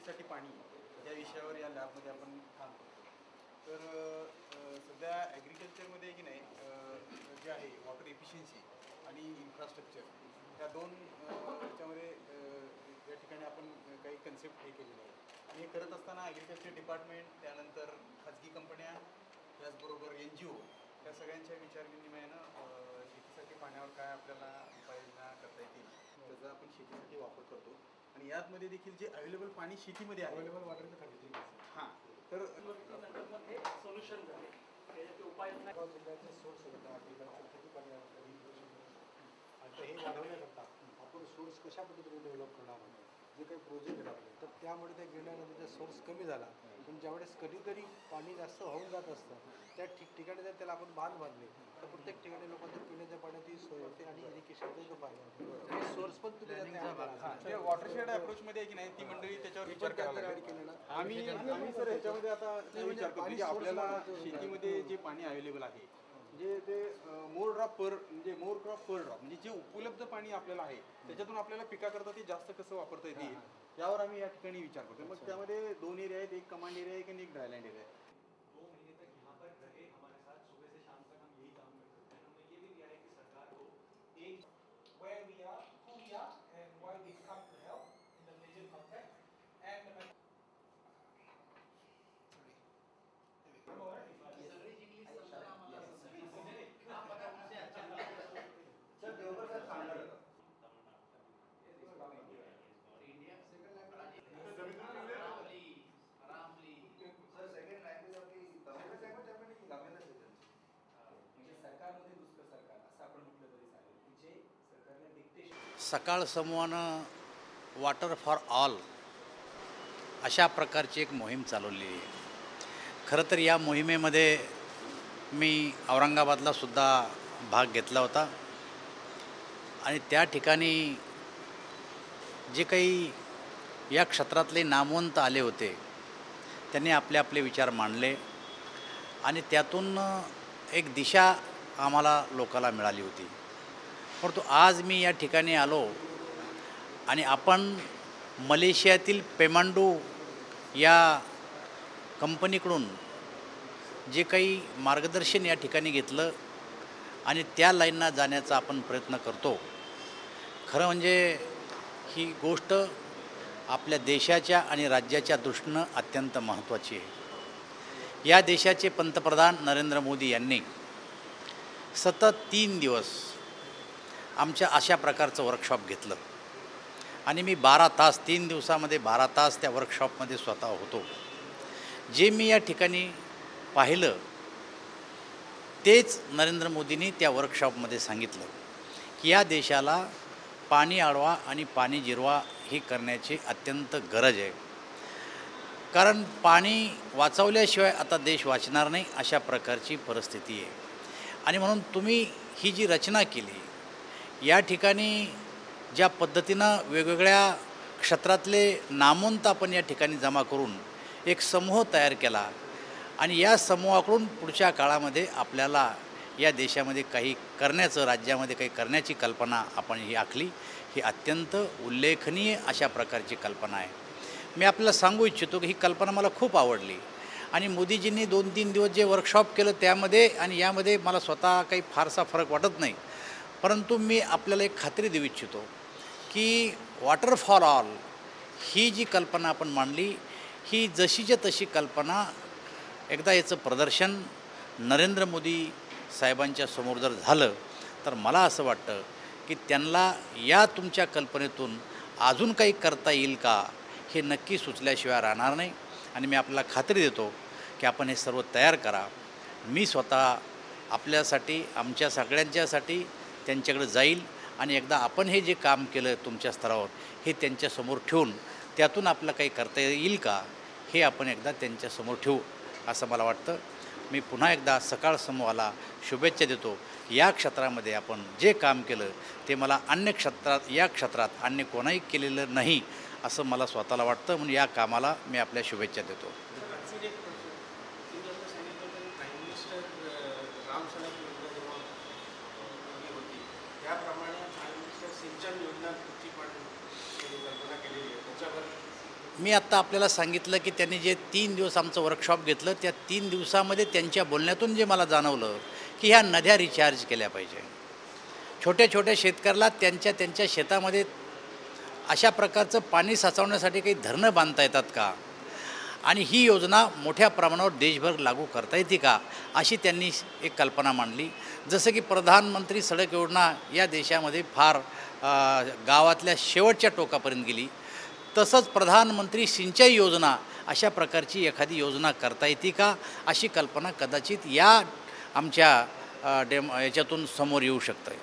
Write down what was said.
शेतीसाठी पाणी या विषयावर या लॅबमध्ये आपण थांबतो. तर सध्या ॲग्रिकल्चरमध्ये की नाही जे आहे वॉटर एफिशियन्सी आणि इन्फ्रास्ट्रक्चर ह्या दोन याच्यामध्ये या ठिकाणी आपण काही कन्सेप्ट हे केलेले आहे. आणि हे करत असताना ॲग्रिकल्चर डिपार्टमेंट, त्यानंतर खाजगी कंपन्या, त्याचबरोबर NGO या सगळ्यांच्या विचारविनिमयानं शेतीसाठी पाण्यावर काय आपल्याला उपाययोजना करता येतील त्याचा आपण शेतीसाठी वापर करतो. आणि यामध्ये देखील जे अवेलेबल पाणी शेतीमध्ये आहे, अवेलेबल वॉटरचं कंडिशन हां, तर सोल्युशन झाले त्याचे उपाययोजना जिल्ह्याचे सोर्स आता हे वाढवण्याकरता आपण सोर्स कशा पद्धतीने डेव्हलप करणार आहोत, जे काही प्रोजेक्ट आपले तर त्यामुळे त्या गिरणा नदीचा सोर्स कमी झाला. पण ज्यावेळेस कधीतरी पाणी जास्त वाहून जात असतं त्या ठिकठिकाणी जर त्याला आपण बांध बांधले तर प्रत्येक ठिकाणी लोकांच्या पिण्याच्या पाण्याची सोय होते आणि इरिगेशनचा जो फायदा होतो. हे सोर्स पण तुम्ही वॉटरशेड अप्रोचमध्ये आहे की नाही ती मंडळी त्याच्यावर विचार करायला केलेला. आम्ही सर याच्यामध्ये आता विचार करतो की आपल्याला शेतीमध्ये जे पाणी अवेलेबल आहे म्हणजे ते मोर क्रॉप पर ड्रॉप म्हणजे जे उपलब्ध पाणी आपल्याला आहे त्याच्यातून आपल्याला पिकाकरता ते जास्त कसं वापरता येईल यावर आम्ही या ठिकाणी विचार करतो. मग त्यामध्ये 2 एरिया आहेत, एक कमांड एरिया आहे आणि एक ड्रायलँड एरिया आहे. 2 महीने तक यहाँ पर रहे हमारे साथ, सुबह से शाम तक हम यही काम करते हैं. हमने ये भी दिया है कि सरकार को एक where we are, who we are and why we come to help in the major context and the सकाळ समूहानं वॉटर फॉर ऑल अशा प्रकारची एक मोहीम चालवली आहे. खरं तर या मोहिमेमध्ये मी औरंगाबादला सुद्धा भाग घेतला होता आणि त्या ठिकाणी जे काही या क्षेत्रातले नामवंत आले होते त्यांनी आपले आपले विचार मांडले आणि त्यातून एक दिशा आम्हाला लोकाला मिळाली होती. परंतु आज मी या ठिकाणी आलो आणि आपण मलेशियातील पेमांडू या कंपनीकडून जे काही मार्गदर्शन या ठिकाणी घेतलं आणि त्या लाईनना जाण्याचा आपण प्रयत्न करतो. खरं म्हणजे ही गोष्ट आपल्या देशाच्या आणि राज्याच्या दृष्टीनं अत्यंत महत्त्वाची आहे. या देशाचे पंतप्रधान नरेंद्र मोदी यांनी सतत 3 दिवस आमच्या अशा प्रकारचं वर्कशॉप घेतलं आणि मी 12 तास 3 दिवसामध्ये 12 तास त्या वर्कशॉपमध्ये स्वतः होतो. जे मी या ठिकाणी पाहिलं तेच नरेंद्र मोदींनी त्या वर्कशॉपमध्ये सांगितलं की या देशाला पाणी अडवा आणि पाणी जिरवा ही करण्याची अत्यंत गरज आहे. कारण पाणी वाचवल्याशिवाय आता देश वाचणार नाही अशा प्रकारची परिस्थिती आहे. आणि म्हणून तुम्ही ही जी रचना केली या ठिकाणी ज्या पद्धतीनं वेगवेगळ्या क्षेत्रातले नामवंत आपण या ठिकाणी जमा करून एक समूह तयार केला आणि या समूहाकडून पुढच्या काळामध्ये आपल्याला या देशामध्ये काही करण्याचं, राज्यामध्ये काही करण्याची कल्पना आपण ही आखली, ही अत्यंत उल्लेखनीय अशा प्रकारची कल्पना आहे. मी आपल्याला सांगू इच्छितो की ही कल्पना मला खूप आवडली आणि मोदीजींनी 2-3 दिवस जे वर्कशॉप केलं त्यामध्ये आणि यामध्ये मला स्वतः काही फारसा फरक वाटत नाही. परंतु मी आपल्याला एक खात्री देऊ इच्छितो की वॉटर फॉर ऑल ही जी कल्पना आपण मांडली ही जशीच्या तशी कल्पना एकदा याचं प्रदर्शन नरेंद्र मोदी साहेबांच्या समोर जर झालं तर मला असं वाटतं की त्यांना या तुमच्या कल्पनेतून अजून काही करता येईल का हे नक्की सुचल्याशिवाय राहणार नाही. आणि मी आपल्याला खात्री देतो की आपण हे सर्व तयार करा. मी स्वतः आपल्यासाठी, आमच्या सगळ्यांच्यासाठी त्यांच्याकडे जाईल आणि एकदा आपण हे जे काम केलं तुमच्या स्तरावर हे त्यांच्यासमोर ठेवून त्यातून आपलं काही करता येईल का हे आपण एकदा त्यांच्यासमोर ठेवू असं मला वाटतं. मी पुन्हा एकदा सकाळ समूहाला शुभेच्छा देतो. या क्षेत्रामध्ये आपण जे काम केलं ते मला अन्य क्षेत्रात, या क्षेत्रात अन्य कोणाही केलेलं नाही असं मला स्वतःला वाटतं. म्हणून या कामाला मी आपल्या शुभेच्छा देतो. त्याप्रमाणे सिंचन योजना पण कल्पना केलेली आहे त्याच्यावर मी आत्ता आपल्याला सांगितलं की त्यांनी जे 3 दिवस आमचं वर्कशॉप घेतलं, त्या 3 दिवसामध्ये त्यांच्या बोलण्यातून जे मला जाणवलं की ह्या नद्या रिचार्ज केल्या पाहिजे. छोट्या छोट्या शेतकऱ्याला त्यांच्या शेतामध्ये अशा प्रकारचं पाणी साचवण्यासाठी काही धरणं बांधता येतात का, आणि ही योजना मोठ्या प्रमाणावर देशभर लागू करता येते का, अशी त्यांनी एक कल्पना मांडली. जसं की प्रधानमंत्री सडक योजना या देशामध्ये फार गावातल्या शेवटच्या टोकापर्यंत गेली, तसंच प्रधानमंत्री सिंचाई योजना अशा प्रकारची एखादी योजना करता येते का, अशी कल्पना कदाचित या आमच्या याच्यातून समोर येऊ शकते.